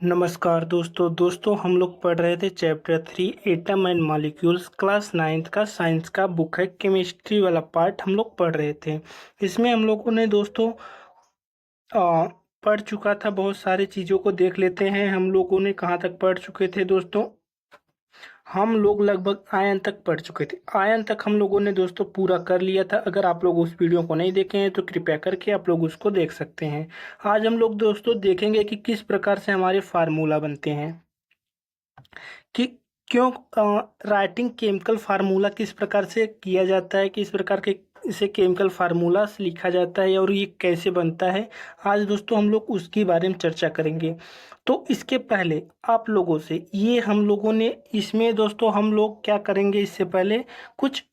नमस्कार दोस्तों हम लोग पढ़ रहे थे chapter 3 atom and molecules class 9th का साइंस का बुक है। केमिस्ट्री वाला पार्ट हम लोग पढ़ रहे थे। इसमें हम लोगों ने दोस्तों पढ़ चुका था। बहुत सारी चीज़ों को देख लेते हैं। हम लोगों ने कहाँ तक पढ़ चुके थे दोस्तों? हम लोग लगभग आयन तक पढ़ चुके थे। आयन तक हम लोगों ने दोस्तों पूरा कर लिया था। अगर आप लोग उस वीडियो को नहीं देखे हैं तो कृपया करके आप लोग उसको देख सकते हैं। आज हम लोग दोस्तों देखेंगे कि किस प्रकार से हमारे फार्मूला बनते हैं, कि क्यों राइटिंग केमिकल फार्मूला किस प्रकार से किया जाता है, किस प्रकार के इसे केमिकल फार्मूला से लिखा जाता है और ये कैसे बनता है। आज दोस्तों हम लोग उसके बारे में चर्चा करेंगे। तो इसके पहले आप लोगों से ये हम लोगों ने इसमें दोस्तों हम लोग क्या करेंगे, इससे पहले कुछ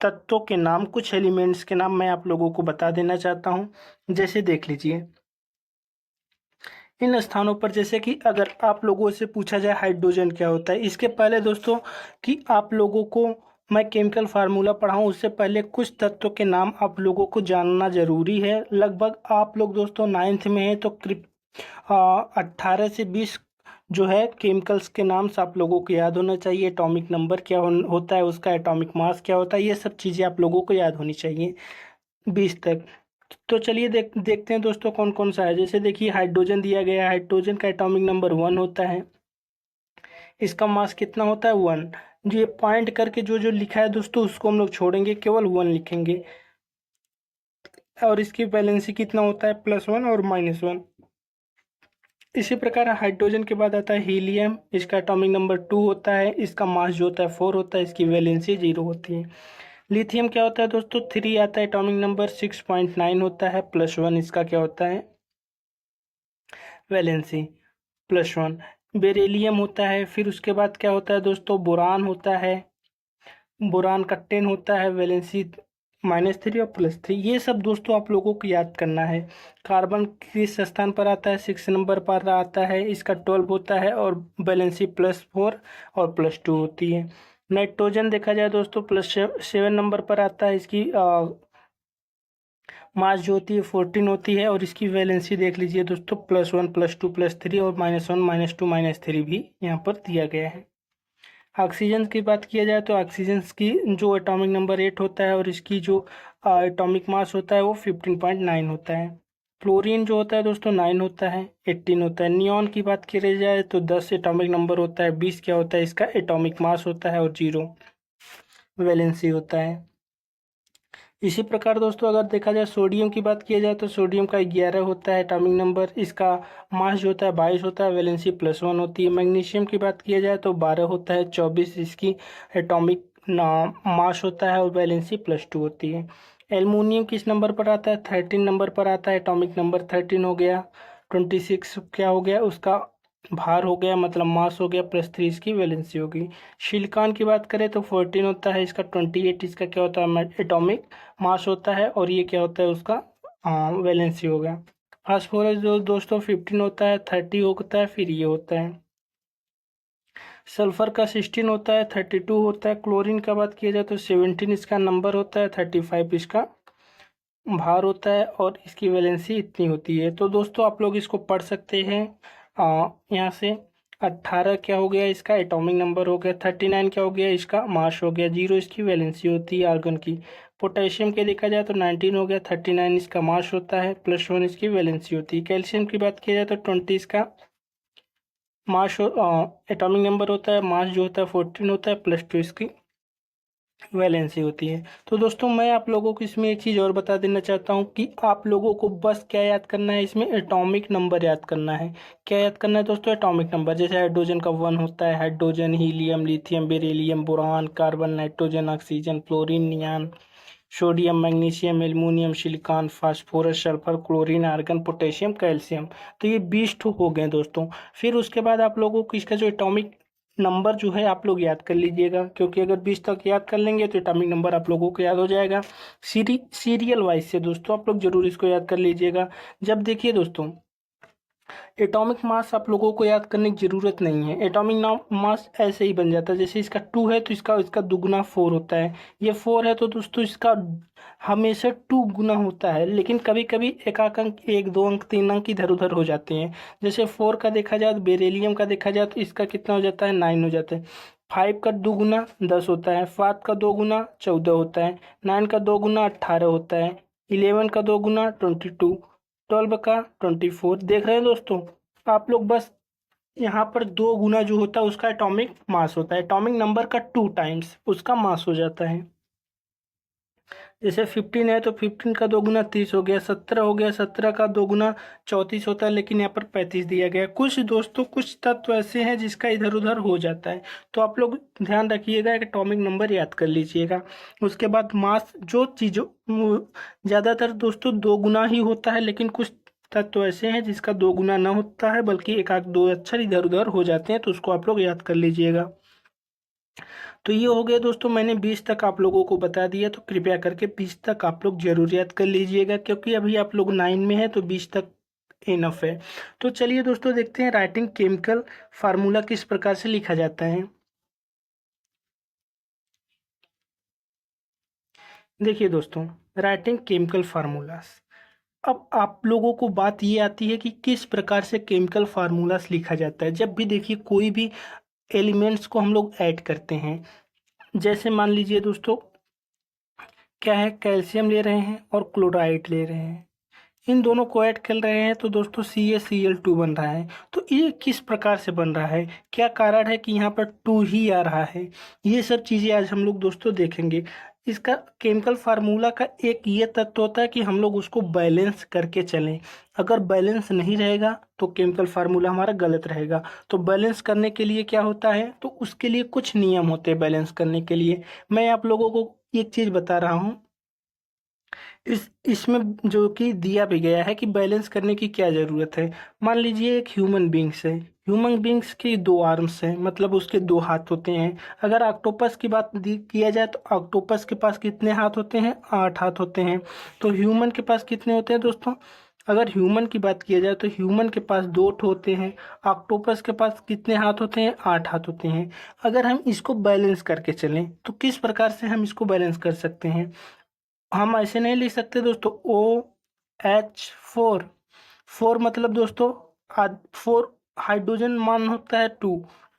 तत्वों के नाम, कुछ एलिमेंट्स के नाम मैं आप लोगों को बता देना चाहता हूँ। जैसे देख लीजिए इन स्थानों पर, जैसे कि अगर आप लोगों से पूछा जाए हाइड्रोजन क्या होता है, इसके पहले दोस्तों कि आप लोगों को मैं केमिकल फार्मूला पढ़ाऊँ उससे पहले कुछ तत्वों के नाम आप लोगों को जानना ज़रूरी है। लगभग आप लोग दोस्तों 9th में हैं तो 18 से 20 जो है केमिकल्स के नाम से आप लोगों को याद होना चाहिए। एटॉमिक नंबर क्या होता है, उसका एटॉमिक मास क्या होता है, ये सब चीज़ें आप लोगों को याद होनी चाहिए 20 तक। तो चलिए देखते हैं दोस्तों कौन कौन सा है। जैसे देखिए हाइड्रोजन दिया गया है। हाइड्रोजन का एटॉमिक नंबर 1 होता है। इसका मास कितना होता है? 1। जो ये पॉइंट करके जो जो लिखा है दोस्तों उसको हम लोग छोड़ेंगे, केवल 1 लिखेंगे। और इसकी वैलेंसी कितना होता है? +1 और -1। इसी प्रकार हाइड्रोजन के बाद आता है हीलियम। इसका एटॉमिक नंबर 2 होता है। इसका मास जो होता है 4 होता है। इसकी वैलेंसी 0 होती है। लिथियम क्या होता है दोस्तों? 3 आता है। एटॉमिक नंबर 6.9 होता है। +1 इसका क्या होता है? वैलेंसी +1। बेरिलियम होता है। फिर उसके बाद क्या होता है दोस्तों? बोरान होता है। बोरान का 10 होता है। वैलेंसी -3 और +3। ये सब दोस्तों आप लोगों को याद करना है। कार्बन किस स्थान पर आता है? 6 नंबर पर आता है। इसका 12 होता है और वैलेंसी +4 और +2 होती है। नाइट्रोजन देखा जाए दोस्तों +7 नंबर पर आता है। इसकी मास जो होती है 14 होती है और इसकी वैलेंसी देख लीजिए दोस्तों +1 +2 +3 और -1 -2 -3 भी यहाँ पर दिया गया है। ऑक्सीजन की बात किया जाए तो ऑक्सीजन की जो एटॉमिक नंबर 8 होता है और इसकी जो एटॉमिक मास होता है वो 15.9 होता है। फ्लोरीन जो होता है दोस्तों 9 होता है। 18 होता है। नियॉन की बात की जाए तो 10 एटॉमिक नंबर होता है। 20 क्या होता है? इसका एटॉमिक मास होता है और 0 वैलेंसी होता है। इसी प्रकार दोस्तों अगर देखा जाए सोडियम की बात किया जाए तो सोडियम का 11 होता है एटॉमिक नंबर। इसका मास जो होता है 22 होता है। वैलेंसी +1 होती है। मैग्नीशियम की बात किया जाए तो 12 होता है। 24 इसकी एटॉमिक मास होता है और वैलेंसी +2 होती है। एल्युमिनियम किस नंबर पर आता है? 13 नंबर पर आता है। एटॉमिक नंबर 13 हो गया। 26 क्या हो गया? उसका भार हो गया, मतलब मास हो गया। +3 इसकी वैलेंसी होगी। सिलिकॉन की बात करें तो 14 होता है। इसका 28 इसका क्या होता है? एटॉमिक मास होता है और ये क्या होता है? उसका वैलेंसी हो गया। फास्फोरस जो दोस्तों 15 होता है। 30 होता है। फिर ये होता है। सल्फर का 16 होता है। 32 होता है। क्लोरीन का बात किया जाए तो 17 इसका नंबर होता है। 35 इसका भार होता है और इसकी वैलेंसी इतनी होती है। तो दोस्तों आप लोग इसको पढ़ सकते हैं। यहाँ से 18 क्या हो गया? इसका एटॉमिक नंबर हो गया। 39 क्या हो गया? इसका मास हो गया। 0 इसकी वैलेंसी होती है आर्गन की। पोटेशियम के देखा जाए तो 19 हो गया। 39 इसका मास होता है। +1 इसकी वैलेंसी होती है। कैल्शियम की बात किया जाए तो 20 इसका मास एटॉमिक नंबर होता है। मास जो होता है 14 होता है। +2 इसकी वैलेंसी होती है। तो दोस्तों मैं आप लोगों को इसमें एक चीज़ और बता देना चाहता हूँ कि आप लोगों को बस क्या याद करना है, इसमें एटॉमिक नंबर याद करना है। क्या याद करना है दोस्तों? Atomic number. जैसे हाइड्रोजन का 1 होता है। Hydrogen, helium, lithium, beryllium, boron, carbon, nitrogen, oxygen, fluorine, neon, sodium, magnesium, aluminium, silicon, phosphorus, sulphur, chlorine, argon, potassium, calcium. तो ये 20 ठो हो गए दोस्तों। फिर उसके बाद आप लोगों को इसका जो एटॉमिक नंबर जो है आप लोग याद कर लीजिएगा, क्योंकि अगर 20 तक याद कर लेंगे तो एटॉमिक नंबर आप लोगों को याद हो जाएगा। सीरियल वाइज से दोस्तों आप लोग जरूर इसको याद कर लीजिएगा। जब देखिए दोस्तों एटॉमिक मास आप लोगों को याद करने की ज़रूरत नहीं है। एटॉमिक मास ऐसे ही बन जाता है, जैसे इसका 2 है तो इसका इसका दुगुना 4 होता है। ये 4 है तो दोस्तों इसका हमेशा 2 गुना होता है, लेकिन कभी कभी एकाक अंक 1 2 अंक 3 अंक इधर उधर हो जाते हैं। जैसे 4 का देखा जाए तो बेरिलियम का देखा जाए तो इसका कितना हो जाता है, 9 हो जाता है। 5 का 2 गुना 10 होता है। 5 का 2 गुना 14 होता है। 9 का 2 गुना 18 होता है। 11 का 2 गुना 22। 12 का 24। देख रहे हैं दोस्तों आप लोग, बस यहाँ पर 2 गुना जो होता है उसका एटॉमिक मास होता है। एटॉमिक नंबर का 2 टाइम्स उसका मास हो जाता है। जैसे 15 है तो 15 का 2 गुना 30 हो गया। 17 हो गया, 17 का 2 गुना 34 होता है, लेकिन यहाँ पर 35 दिया गया है। कुछ दोस्तों कुछ तत्व ऐसे हैं जिसका इधर उधर हो जाता है, तो आप लोग ध्यान रखिएगा कि एटॉमिक नंबर याद कर लीजिएगा। उसके बाद मास जो चीज़ों ज़्यादातर दोस्तों 2 गुना ही होता है, लेकिन कुछ तत्व ऐसे हैं जिसका 2 गुना ना होता है, बल्कि एक आध दो अक्षर इधर उधर हो जाते हैं, तो उसको आप लोग याद कर लीजिएगा। तो ये हो गया दोस्तों, मैंने 20 तक आप लोगों को बता दिया, तो कृपया करके 20 तक आप लोग जरूर याद कर लीजिएगा, क्योंकि अभी आप लोग 9 में है तो 20 तक इनफ है। तो चलिए दोस्तों देखते हैं राइटिंग केमिकल फार्मूला किस प्रकार से लिखा जाता है। देखिए दोस्तों, राइटिंग केमिकल फार्मूलास। अब आप लोगों को बात ये आती है कि किस प्रकार से केमिकल फार्मूलास लिखा जाता है। जब भी देखिए कोई भी एलिमेंट्स को हम लोग ऐड करते हैं, जैसे मान लीजिए दोस्तों क्या है, कैल्शियम ले रहे हैं और क्लोराइड ले रहे हैं, इन दोनों को ऐड कर रहे हैं तो दोस्तों CaCl2 बन रहा है। तो ये किस प्रकार से बन रहा है, क्या कारण है कि यहाँ पर 2 ही आ रहा है, ये सब चीज़ें आज हम लोग दोस्तों देखेंगे। इसका केमिकल फार्मूला का एक ये तत्व होता है कि हम लोग उसको बैलेंस करके चलें। अगर बैलेंस नहीं रहेगा तो केमिकल फार्मूला हमारा गलत रहेगा। तो बैलेंस करने के लिए क्या होता है, तो उसके लिए कुछ नियम होते हैं। बैलेंस करने के लिए मैं आप लोगों को एक चीज़ बता रहा हूँ, इसमें जो कि दिया भी गया है कि बैलेंस करने की क्या ज़रूरत है। मान लीजिए एक ह्यूमन बींग्स है, ह्यूमन बींग्स के 2 आर्म्स हैं, मतलब उसके 2 हाथ होते हैं। अगर ऑक्टोपस की बात किया जाए तो ऑक्टोपस के पास कितने हाथ होते हैं, 8 हाथ होते हैं। तो ह्यूमन के पास कितने होते हैं दोस्तों, अगर ह्यूमन की बात किया जाए तो ह्यूमन के पास 2 होते हैं। ऑक्टोपस के पास कितने हाथ होते हैं, 8 हाथ होते हैं। अगर हम इसको बैलेंस करके चलें तो किस प्रकार से हम इसको बैलेंस कर सकते हैं, हम ऐसे नहीं लिख सकते दोस्तों। OH4, 4 मतलब दोस्तों 4 हाइड्रोजन मान होता है 2,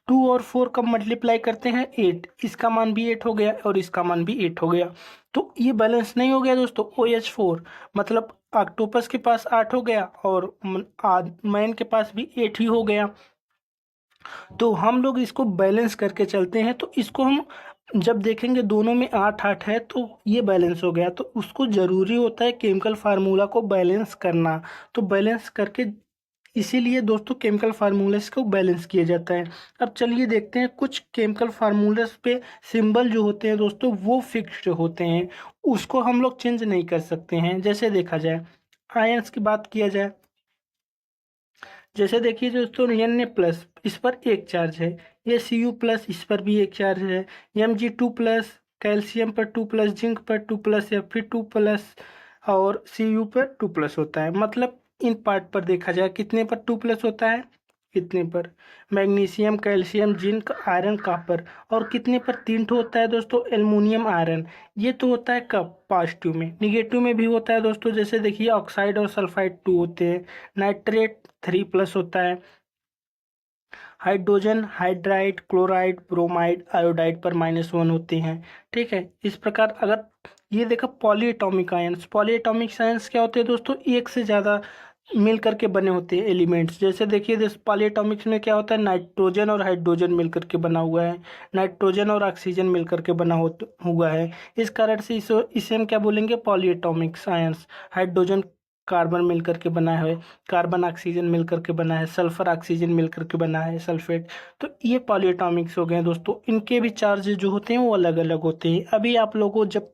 2 और 4 का मल्टीप्लाई करते हैं 8, इसका मान भी 8 हो गया और इसका मान भी 8 हो गया। तो ये बैलेंस नहीं हो गया दोस्तों। OH4 मतलब ऑक्टोपस के पास 8 हो गया और मैन के पास भी 8 ही हो गया। तो हम लोग इसको बैलेंस करके चलते हैं, तो इसको हम जब देखेंगे दोनों में 8 8 है तो ये बैलेंस हो गया। तो उसको ज़रूरी होता है केमिकल फार्मूला को बैलेंस करना। तो बैलेंस करके इसीलिए दोस्तों केमिकल फार्मूलास को बैलेंस किया जाता है। अब चलिए देखते हैं कुछ केमिकल फार्मूलास पे सिंबल जो होते हैं दोस्तों वो फिक्स्ड होते हैं, उसको हम लोग चेंज नहीं कर सकते हैं। जैसे देखा जाए आयंस की बात किया जाए, जैसे देखिए दोस्तों Na+, इस पर एक चार्ज है। ये Cu+, इस पर भी एक चार्ज है। Mg2+, कैल्शियम पर 2+, जिंक पर 2+, Fe2+, और Cu पर 2+ होता है। मतलब इन पार्ट पर देखा जाए कितने पर 2+ होता है, कितने पर magnesium, calcium, zinc, iron, copper. और कितने पर 3 होता है दोस्तों, एल्युमिनियम, आयरन। ये तो होता है कब, पॉजिटिव में। निगेटिव में भी होता है दोस्तों, जैसे देखिए ऑक्साइड और सल्फाइड 2 होते हैं। नाइट्रेट 3+ होता है। Hydrogen, hydride, chloride, bromide, iodide पर -1 होते हैं। ठीक है, इस प्रकार अगर ये देखा पॉलीएटॉमिक आयंस, पॉलीएटॉमिक आयंस क्या होते हैं दोस्तों, एक से ज़्यादा मिल करके बने होते हैं एलिमेंट्स। जैसे देखिए दिस पॉलीएटॉमिक्स में क्या होता है, नाइट्रोजन और हाइड्रोजन मिल करके बना हुआ है, नाइट्रोजन और ऑक्सीजन मिल करके बना हुआ है। इस कारण से इसे हम क्या बोलेंगे, पॉलीएटॉमिक आयंस। हाइड्रोजन कार्बन मिल करके बना है, कार्बन ऑक्सीजन मिल करके बना है, सल्फर ऑक्सीजन मिल करके बना है, सल्फेट। तो ये पॉलीएटॉमिक्स हो गए दोस्तों। इनके भी चार्ज जो होते हैं वो अलग अलग होते हैं। अभी आप लोगों जब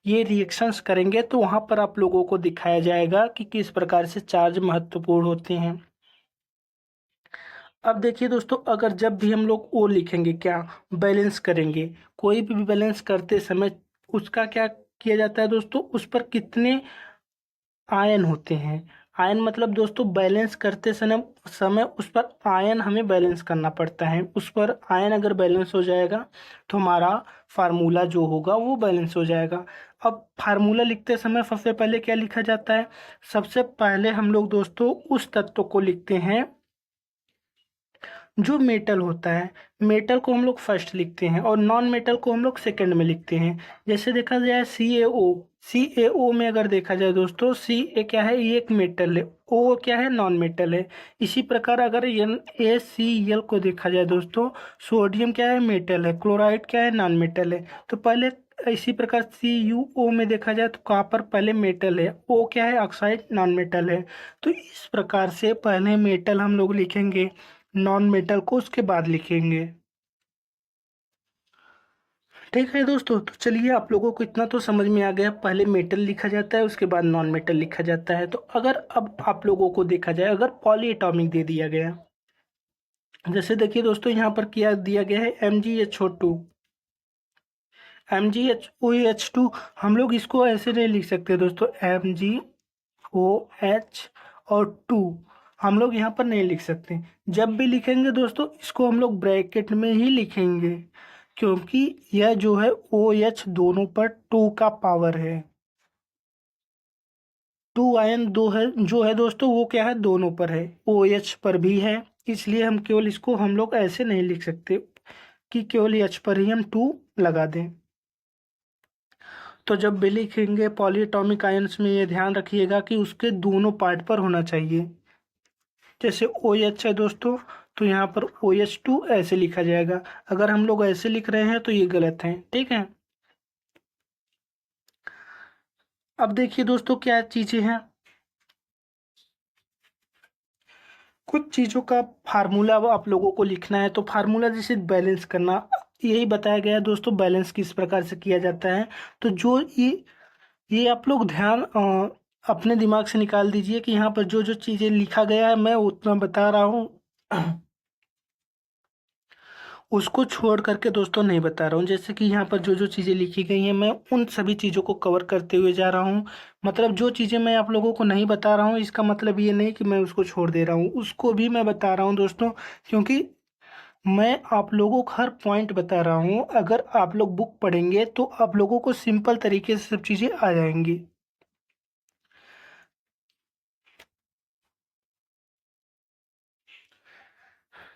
ये रिएक्शंस करेंगे तो वहाँ पर आप लोगों को दिखाया जाएगा कि किस प्रकार से चार्ज महत्वपूर्ण होते हैं। अब देखिए दोस्तों, अगर जब भी हम लोग ओ लिखेंगे, क्या बैलेंस करेंगे, कोई भी बैलेंस करते समय उसका क्या किया जाता है दोस्तों, उस पर कितने आयन होते हैं। आयन मतलब दोस्तों बैलेंस करते समय उस पर आयन हमें बैलेंस करना पड़ता है। उस पर आयन अगर बैलेंस हो जाएगा तो हमारा फार्मूला जो होगा वो बैलेंस हो जाएगा। अब फार्मूला लिखते समय सबसे पहले क्या लिखा जाता है? सबसे पहले हम लोग दोस्तों उस तत्व को लिखते हैं जो मेटल होता है। मेटल को हम लोग फर्स्ट लिखते हैं और नॉन मेटल को हम लोग सेकंड में लिखते हैं। जैसे देखा जाए सी ए ओ में अगर देखा जाए दोस्तों, सी ए क्या है? ये एक मेटल है, ओ क्या है? नॉन मेटल है। इसी प्रकार अगर एन ए सी एल को देखा जाए दोस्तों, सोडियम क्या है? मेटल है। क्लोराइड क्या है? नॉन मेटल है। तो पहले इसी प्रकार सी यू ओ में देखा जाए तो कॉपर पहले मेटल है, ओ क्या है? ऑक्साइड नॉन मेटल है। तो इस प्रकार से पहले मेटल हम लोग लिखेंगे, नॉन मेटल को उसके बाद लिखेंगे। ठीक है दोस्तों, तो चलिए आप लोगों को इतना तो समझ में आ गया, पहले मेटल लिखा जाता है उसके बाद नॉन मेटल लिखा जाता है। तो अगर अब आप लोगों को देखा जाए, अगर पॉली एटॉमिक दे दिया गया, जैसे देखिए दोस्तों यहाँ पर क्या दिया गया है? MgHO2। MgHOH2 हम लोग इसको ऐसे नहीं लिख सकते दोस्तों, MgOH और 2 हम लोग यहाँ पर नहीं लिख सकते। जब भी लिखेंगे दोस्तों इसको हम लोग ब्रैकेट में ही लिखेंगे, क्योंकि यह जो है OH दोनों पर 2 का पावर है। 2 आयन दो है जो है दोस्तों, वो क्या है? दोनों पर है, OH पर भी है। इसलिए हम केवल इसको हम लोग ऐसे नहीं लिख सकते कि केवल H पर ही हम 2 लगा दें। तो जब भी लिखेंगे पॉलीएटॉमिक आयंस में ये ध्यान रखिएगा कि उसके दोनों पार्ट पर होना चाहिए। जैसे OH है दोस्तों, तो यहाँ पर OH2 ऐसे लिखा जाएगा। अगर हम लोग ऐसे लिख रहे हैं तो ये गलत है, ठीक है। अब देखिए दोस्तों क्या चीजें हैं, कुछ चीज़ों का फार्मूला वो आप लोगों को लिखना है। तो फार्मूला जैसे बैलेंस करना, यही बताया गया है दोस्तों, बैलेंस किस प्रकार से किया जाता है। तो जो ये आप लोग ध्यान अपने दिमाग से निकाल दीजिए कि यहाँ पर जो जो चीज़ें लिखा गया है मैं उतना बता रहा हूँ, उसको छोड़ करके दोस्तों नहीं बता रहा हूँ। जैसे कि यहाँ पर जो जो चीज़ें लिखी गई हैं मैं उन सभी चीज़ों को कवर करते हुए जा रहा हूँ। मतलब जो चीज़ें मैं आप लोगों को नहीं बता रहा हूँ इसका मतलब ये नहीं कि मैं उसको छोड़ दे रहा हूँ, उसको भी मैं बता रहा हूँ दोस्तों। क्योंकि मैं आप लोगों को हर पॉइंट बता रहा हूँ, अगर आप लोग बुक पढ़ेंगे तो आप लोगों को सिंपल तरीके से सब चीज़ें आ जाएंगी।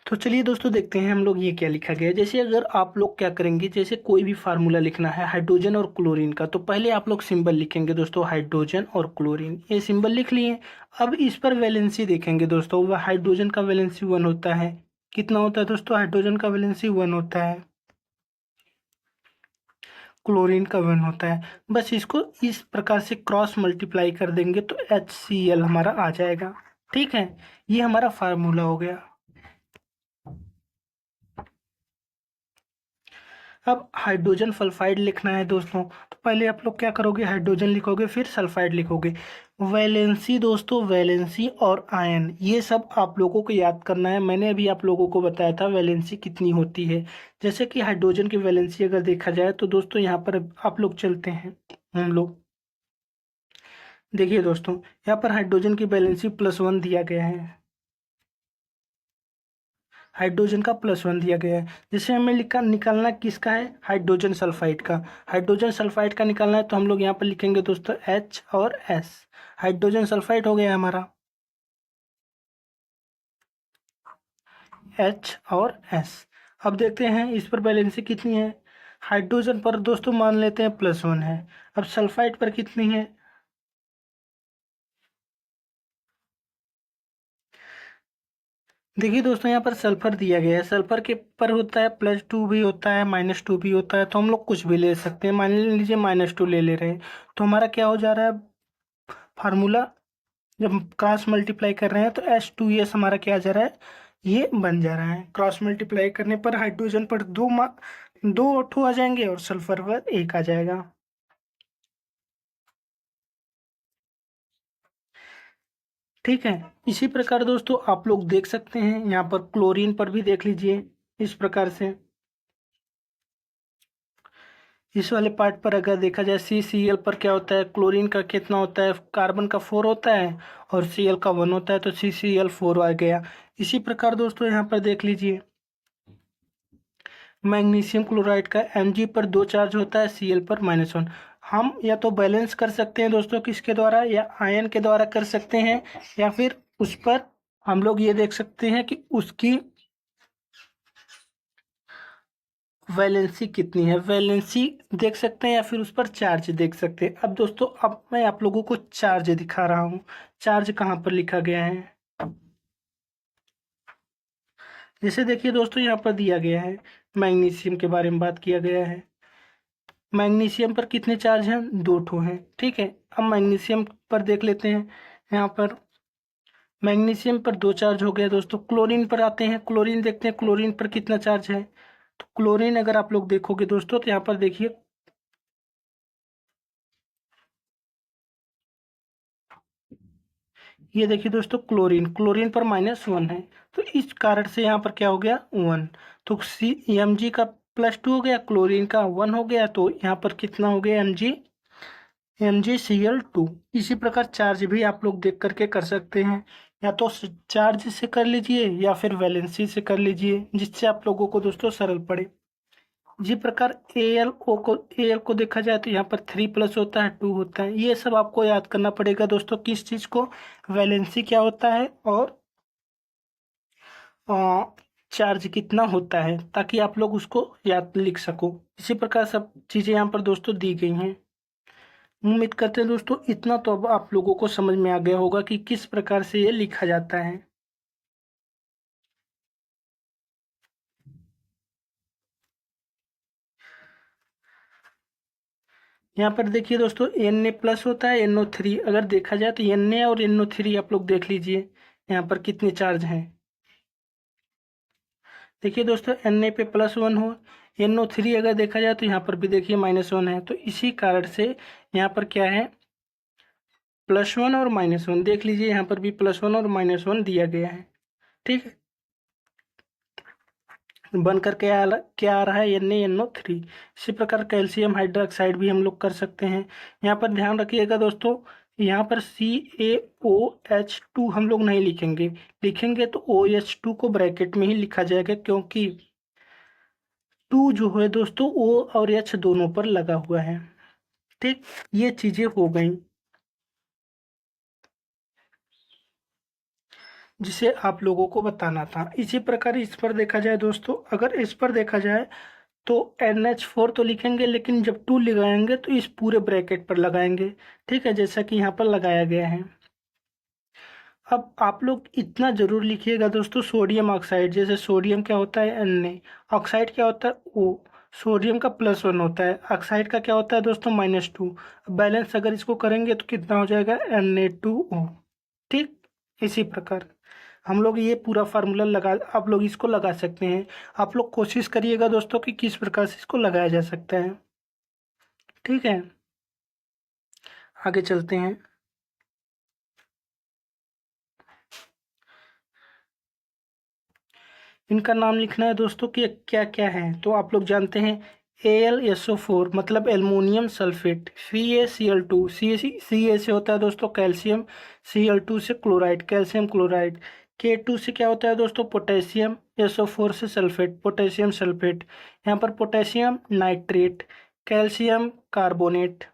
तो चलिए दोस्तों देखते हैं हम लोग ये क्या लिखा गया है। जैसे अगर आप लोग क्या करेंगे, जैसे कोई भी फार्मूला लिखना है हाइड्रोजन और क्लोरीन का, तो पहले आप लोग सिंबल लिखेंगे दोस्तों, हाइड्रोजन और क्लोरीन, ये सिंबल लिख लिए। अब इस पर वैलेंसी देखेंगे दोस्तों, वह हाइड्रोजन का वैलेंसी 1 होता है। कितना होता है दोस्तों? हाइड्रोजन का वैलेंसी 1 होता है, क्लोरीन का 1 होता है। बस इसको इस प्रकार से क्रॉस मल्टीप्लाई कर देंगे तो HCl हमारा आ जाएगा, ठीक है। ये हमारा फार्मूला हो गया। अब हाइड्रोजन सल्फाइड लिखना है दोस्तों, तो पहले आप लोग क्या करोगे? हाइड्रोजन लिखोगे फिर सल्फाइड लिखोगे। वैलेंसी दोस्तों, वैलेंसी और आयन ये सब आप लोगों को याद करना है। मैंने अभी आप लोगों को बताया था वैलेंसी कितनी होती है। जैसे कि हाइड्रोजन की वैलेंसी अगर देखा जाए तो दोस्तों यहाँ पर आप लोग चलते हैं, हम लोग देखिए दोस्तों, यहाँ पर हाइड्रोजन की वैलेंसी +1 दिया गया है, हाइड्रोजन का +1 दिया गया है। जैसे हमें निकालना किसका है? हाइड्रोजन सल्फाइड का। हाइड्रोजन सल्फाइड का निकालना है तो हम लोग यहाँ पर लिखेंगे दोस्तों H और S। हाइड्रोजन सल्फाइड हो गया हमारा, H और S। अब देखते हैं इस पर वैलेंसी कितनी है। हाइड्रोजन पर दोस्तों मान लेते हैं +1 है। अब सल्फाइड पर कितनी है? देखिए दोस्तों यहाँ पर सल्फर दिया गया है, सल्फर के पर होता है +2 भी होता है, -2 भी होता है। तो हम लोग कुछ भी ले सकते हैं, मान लीजिए -2 ले रहे हैं। तो हमारा क्या हो जा रहा है फार्मूला? जब क्रॉस मल्टीप्लाई कर रहे हैं तो H2S हमारा क्या आ जा रहा है? ये बन जा रहा है। क्रॉस मल्टीप्लाई करने पर हाइड्रोजन पर दो ठो आ जाएंगे और सल्फर पर एक आ जाएगा, ठीक है। इसी प्रकार दोस्तों आप लोग देख सकते हैं, यहाँ पर क्लोरीन पर भी देख लीजिए इस प्रकार से। इस वाले पार्ट पर अगर देखा जाए CCl पर क्या होता है, क्लोरीन का कितना होता है, कार्बन का 4 होता है और Cl का 1 होता है, तो CCl4 आ गया। इसी प्रकार दोस्तों यहाँ पर देख लीजिए, मैग्नीशियम क्लोराइड का Mg पर 2 चार्ज होता है, Cl पर -1। हम या तो बैलेंस कर सकते हैं दोस्तों किसके द्वारा, या आयन के द्वारा कर सकते हैं, या फिर उस पर हम लोग ये देख सकते हैं कि उसकी वैलेंसी कितनी है, वैलेंसी देख सकते हैं, या फिर उस पर चार्ज देख सकते हैं। अब दोस्तों अब मैं आप लोगों को चार्ज दिखा रहा हूँ। चार्ज कहाँ पर लिखा गया है, जैसे देखिए दोस्तों यहाँ पर दिया गया है, मैग्नीशियम के बारे में बात किया गया है। मैग्नीशियम पर कितने चार्ज हैं, 2 ठो हैं, ठीक है। अब मैग्नीशियम पर देख लेते हैं, यहाँ पर मैग्नीशियम पर 2 चार्ज हो गया दोस्तों। क्लोरीन पर आते हैं, क्लोरीन देखते हैं क्लोरीन पर कितना चार्ज है। तो क्लोरीन अगर आप लोग देखोगे दोस्तों, तो यहाँ पर देखिए, ये देखिए दोस्तों, क्लोरीन क्लोरीन पर -1 है, तो इस कारण से यहाँ पर क्या हो गया, 1। तो Mg का +2 हो गया, क्लोरीन का 1 हो गया, तो यहाँ पर कितना हो गया, MgCl2। इसी प्रकार चार्ज भी आप लोग देख करके कर सकते हैं, या तो चार्ज से कर लीजिए या फिर वैलेंसी से कर लीजिए, जिससे आप लोगों को दोस्तों सरल पड़े। इसी प्रकार एल को देखा जाए तो यहाँ पर 3+ होता है, 2 होता है। ये सब आपको याद करना पड़ेगा दोस्तों, किस चीज़ को, वैलेंसी क्या होता है और चार्ज कितना होता है, ताकि आप लोग उसको याद लिख सको। इसी प्रकार सब चीज़ें यहाँ पर दोस्तों दी गई हैं। उम्मीद करते हैं दोस्तों इतना तो अब आप लोगों को समझ में आ गया होगा कि किस प्रकार से ये लिखा जाता है। यहाँ पर देखिए दोस्तों, Na+ होता है, NO3 अगर देखा जाए तो Na और NO3 आप लोग देख लीजिए यहाँ पर कितने चार्ज हैं। देखिए दोस्तों, Na पे +1 हो, NO3 अगर देखा जाए तो यहाँ पर भी देखिए -1 है, तो इसी कारण से यहाँ पर क्या है, +1 और -1 देख लीजिए, यहाँ पर भी +1 और -1 दिया गया है, ठीक है। बनकर क्या आ रहा है, NaNO3। इसी प्रकार कैल्शियम हाइड्रोक्साइड भी हम लोग कर सकते हैं। यहाँ पर ध्यान रखिएगा दोस्तों, यहाँ पर CaOH2 हम लोग नहीं लिखेंगे, लिखेंगे तो OH2 को ब्रैकेट में ही लिखा जाएगा, क्योंकि 2 जो है दोस्तों O और H दोनों पर लगा हुआ है, ठीक। ये चीज़ें हो गई जिसे आप लोगों को बताना था। इसी प्रकार इस पर देखा जाए दोस्तों, अगर इस पर देखा जाए तो NH4 तो लिखेंगे, लेकिन जब 2 लगाएंगे तो इस पूरे ब्रैकेट पर लगाएंगे, ठीक है, जैसा कि यहाँ पर लगाया गया है। अब आप लोग इतना जरूर लिखिएगा दोस्तों, सोडियम ऑक्साइड, जैसे सोडियम क्या होता है, Na, ऑक्साइड क्या होता है, O, सोडियम का +1 होता है, ऑक्साइड का क्या होता है दोस्तों, -2। बैलेंस अगर इसको करेंगे तो कितना हो जाएगा, Na2O, ठीक। इसी प्रकार हम लोग ये पूरा फार्मूला लगा, आप लोग इसको लगा सकते हैं। आप लोग कोशिश करिएगा दोस्तों कि किस प्रकार से इसको लगाया जा सकता है, ठीक है। आगे चलते हैं। इनका नाम लिखना है दोस्तों कि क्या क्या है, तो आप लोग जानते हैं, AlSO4 मतलब एल्युमिनियम सल्फेट, CaCl2, Ca से होता है दोस्तों कैल्शियम, Cl2 से क्लोराइड, कैल्शियम क्लोराइड, K2 से क्या होता है दोस्तों, पोटेशियम, SO4 से सल्फेट, पोटेशियम सल्फेट, यहाँ पर पोटेशियम नाइट्रेट, कैल्शियम कार्बोनेट।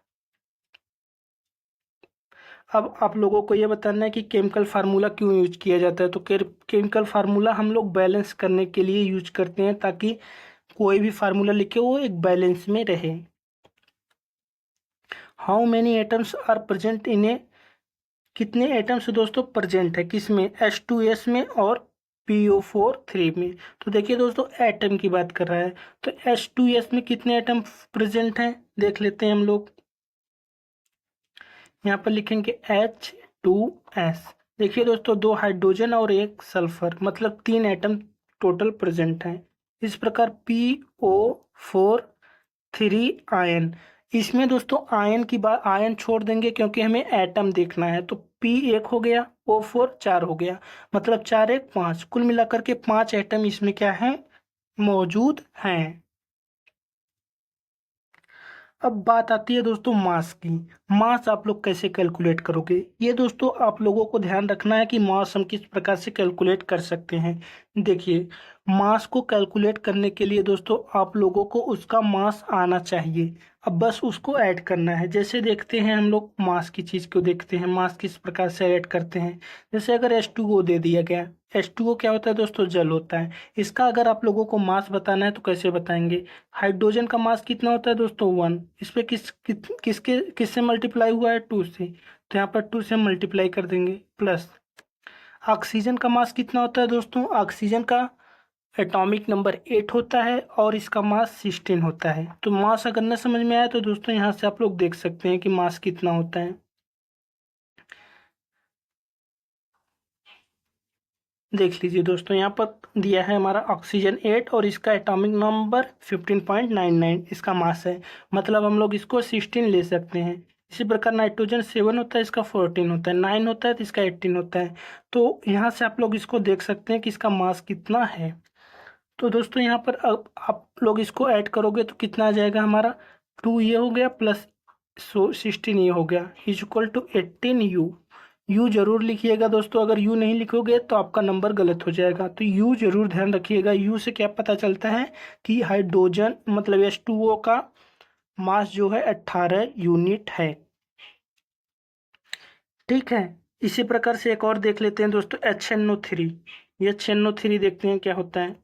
अब आप लोगों को ये बताना है कि केमिकल फार्मूला क्यों यूज किया जाता है, तो केमिकल फार्मूला हम लोग बैलेंस करने के लिए यूज करते हैं, ताकि कोई भी फार्मूला लिखे वो एक बैलेंस में रहे। How many atoms are present in a, कितने एटम्स दोस्तों प्रेजेंट है किसमें, H2S में और PO4 3 में। तो देखिए दोस्तों, एटम की बात कर रहा है, तो H2S में कितने एटम प्रेजेंट हैं, देख लेते हैं हम लोग। यहाँ पर लिखेंगे H2S। देखिए दोस्तों, 2 हाइड्रोजन और 1 सल्फर, मतलब 3 एटम टोटल प्रेजेंट हैं। इस प्रकार PO4 3 आयन, इसमें दोस्तों आयन की बात, आयन छोड़ देंगे क्योंकि हमें एटम देखना है, तो P1 हो गया, O4 4 हो गया, मतलब 4 1 5, कुल मिलाकर के 5 एटम इसमें क्या है, मौजूद हैं। अब बात आती है दोस्तों मास की। मास आप लोग कैसे कैलकुलेट करोगे, ये दोस्तों आप लोगों को ध्यान रखना है कि मास हम किस प्रकार से कैलकुलेट कर सकते हैं। देखिए, मास को कैलकुलेट करने के लिए दोस्तों आप लोगों को उसका मास आना चाहिए। अब बस उसको ऐड करना है। जैसे देखते हैं हम लोग मास की चीज़ को देखते हैं, मास किस प्रकार से ऐड करते हैं। जैसे अगर H2O दे दिया गया, H2O क्या होता है दोस्तों, जल होता है। इसका अगर आप लोगों को मास बताना है तो कैसे बताएंगे। हाइड्रोजन का मास कितना होता है दोस्तों, 1। इस पे किसके किससे मल्टीप्लाई हुआ है, 2 से, तो यहाँ पर 2 से मल्टीप्लाई कर देंगे। प्लस ऑक्सीजन का मास कितना होता है दोस्तों, ऑक्सीजन का एटॉमिक नंबर 8 होता है और इसका मास 16 होता है। तो मास अगर न समझ में आया तो दोस्तों यहाँ से आप लोग देख सकते हैं कि मास कितना होता है। देख लीजिए दोस्तों, यहाँ पर दिया है हमारा ऑक्सीजन 8 और इसका एटॉमिक नंबर 15.99 इसका मास है। मतलब हम लोग इसको 16 ले सकते हैं। इसी प्रकार नाइट्रोजन 7 होता है, इसका 14 होता है, 9 होता है तो इसका 18 होता है। तो यहाँ से आप लोग इसको देख सकते हैं कि इसका मास कितना है। तो दोस्तों यहाँ पर अब आप लोग इसको ऐड करोगे तो कितना आ जाएगा हमारा, 2 ये हो गया प्लस 16 ये हो गया, is equal to 18U। You जरूर लिखिएगा दोस्तों, अगर यू नहीं लिखोगे तो आपका नंबर गलत हो जाएगा। तो यू जरूर ध्यान रखिएगा। यू से क्या पता चलता है कि हाइड्रोजन मतलब H2O का मास जो है 18 यूनिट है। ठीक है, इसी प्रकार से एक और देख लेते हैं दोस्तों, HNO3। ये HNO3 देखते हैं क्या होता है।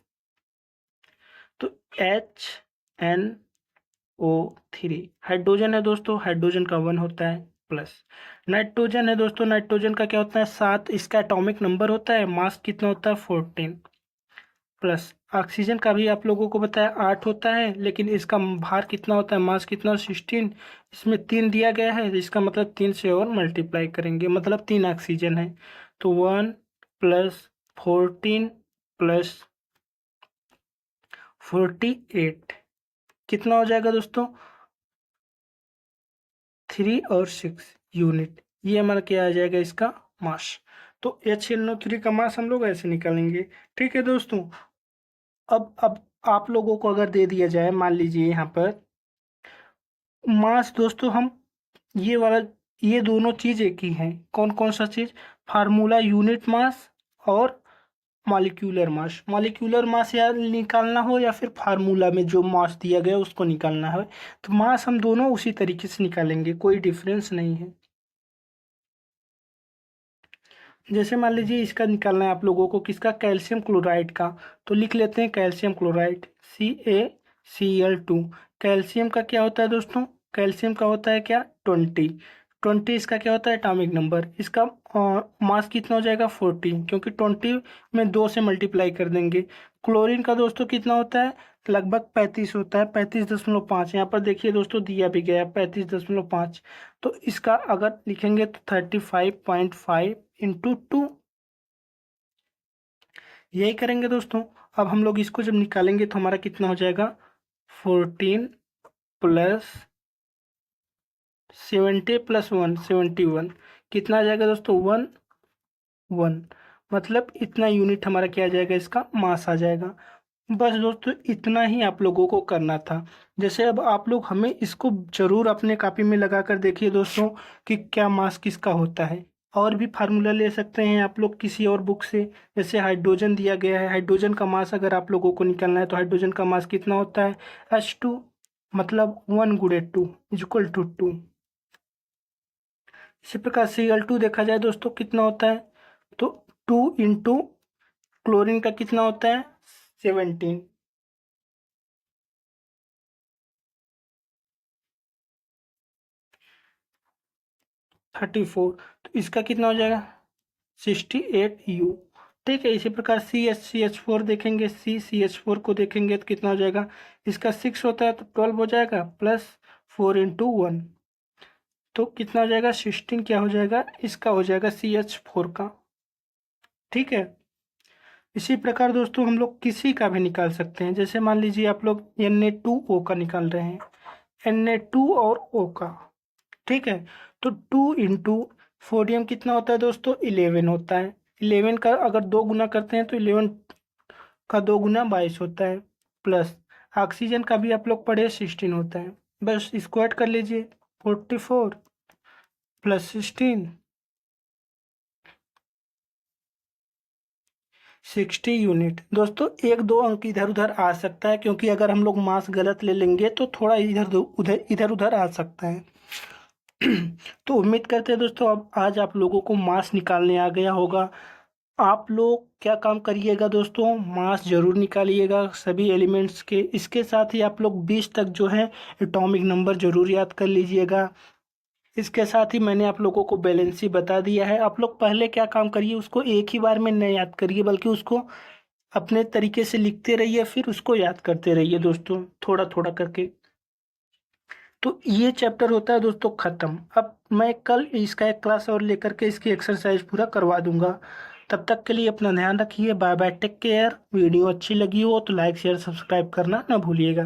तो HNO3 हाइड्रोजन है दोस्तों, हाइड्रोजन का 1 होता है। प्लस नाइट्रोजन है दोस्तों, नाइट्रोजन का क्या होता है, 7। इसका एटॉमिक नंबर होता है, मास कितना होता है, 14। प्लस ऑक्सीजन का भी आप लोगों को बताया 8 होता है, लेकिन इसका भार कितना होता है, मास कितना, 16। इसमें 3 दिया गया है, इसका मतलब 3 से और मल्टीप्लाई करेंगे, मतलब 3 ऑक्सीजन है। तो 1 प्लस 14 प्लस 48 कितना हो जाएगा दोस्तों, 3 और 6 यूनिट। ये हमारा क्या आ जाएगा, इसका मास। तो HNO3 का मास हम लोग ऐसे निकालेंगे। ठीक है दोस्तों, अब आप लोगों को अगर दे दिया जाए, मान लीजिए यहाँ पर मास दोस्तों, हम ये वाला, ये दोनों चीज एक ही हैं। कौन कौन सा चीज, फार्मूला यूनिट मास और मॉलिक्यूलर मास। मॉलिक्यूलर मास या निकालना हो या फिर फार्मूला में जो मास दिया गया उसको निकालना है, तो मास हम दोनों उसी तरीके से निकालेंगे, कोई डिफरेंस नहीं है। जैसे मान लीजिए इसका निकालना है आप लोगों को, किसका, कैल्शियम क्लोराइड का। तो लिख लेते हैं कैल्शियम क्लोराइड, CaCl2। कैल्शियम का क्या होता है दोस्तों, कैल्शियम का होता है क्या, 20। 20 इसका क्या होता है, एटॉमिक नंबर। इसका मास कितना हो जाएगा, 14, क्योंकि 20 में 2 से मल्टीप्लाई कर देंगे। क्लोरीन का दोस्तों कितना होता है, लगभग 35 होता है, 35.5। यहाँ पर देखिए दोस्तों दिया भी गया है 35.5। तो इसका अगर लिखेंगे तो 35.5 इंटू 2, यही करेंगे दोस्तों। अब हम लोग इसको जब निकालेंगे तो हमारा कितना हो जाएगा, 14 प्लस 70 प्लस 1, 71। कितना आ जाएगा दोस्तों, 1 1। मतलब इतना यूनिट हमारा क्या आ जाएगा, इसका मास आ जाएगा। बस दोस्तों इतना ही आप लोगों को करना था। जैसे अब आप लोग हमें इसको जरूर अपने कॉपी में लगा कर देखिए दोस्तों कि क्या मास किसका होता है। और भी फार्मूला ले सकते हैं आप लोग किसी और बुक से। जैसे हाइड्रोजन दिया गया है, हाइड्रोजन का मास अगर आप लोगों को निकालना है तो हाइड्रोजन का मास कितना होता है, H2, मतलब 1 गुणे 2 इज इक्वल टू 2। इसी प्रकार Cl2 देखा जाए दोस्तों कितना होता है, तो 2 इंटू क्लोरीन का कितना होता है, 17। 34, तो इसका कितना हो जाएगा, 68U। ठीक है, इसी प्रकार CH4 देखेंगे, CH4 को देखेंगे तो कितना हो जाएगा, इसका 6 होता है तो 12 हो जाएगा, प्लस 4 इंटू 1, तो कितना हो जाएगा, 16 क्या हो जाएगा, इसका हो जाएगा CH4 का। ठीक है, इसी प्रकार दोस्तों हम लोग किसी का भी निकाल सकते हैं। जैसे मान लीजिए आप लोग Na2O का निकाल रहे हैं, Na2 और O का। ठीक है, तो 2 इंटू सोडियम कितना होता है दोस्तों, 11 होता है। 11 का अगर 2 गुना करते हैं तो 11 का 2 गुना 22 होता है। प्लस ऑक्सीजन का भी आप लोग पढ़े 16 होता है। बस इसको ऐड कर लीजिए। 44 प्लस 16 60 यूनिट। दोस्तों एक दो अंक इधर उधर आ सकता है, क्योंकि अगर हम लोग मास गलत ले लेंगे तो थोड़ा इधर उधर आ सकता है। तो उम्मीद करते हैं दोस्तों अब आज आप लोगों को मास निकालने आ गया होगा। आप लोग क्या काम करिएगा दोस्तों, मास जरूर निकालिएगा सभी एलिमेंट्स के। इसके साथ ही आप लोग 20 तक जो है एटॉमिक नंबर जरूर याद कर लीजिएगा। इसके साथ ही मैंने आप लोगों को बैलेंस ही बता दिया है। आप लोग पहले क्या काम करिए, उसको एक ही बार में न याद करिए, बल्कि उसको अपने तरीके से लिखते रहिए, फिर उसको याद करते रहिए दोस्तों, थोड़ा थोड़ा करके। तो ये चैप्टर होता है दोस्तों ख़त्म। अब मैं कल इसका एक क्लास और लेकर के इसकी एक्सरसाइज पूरा करवा दूंगा। तब तक के लिए अपना ध्यान रखिए। Bye bye, take care. Video अच्छी लगी हो तो लाइक शेयर सब्सक्राइब करना ना भूलिएगा।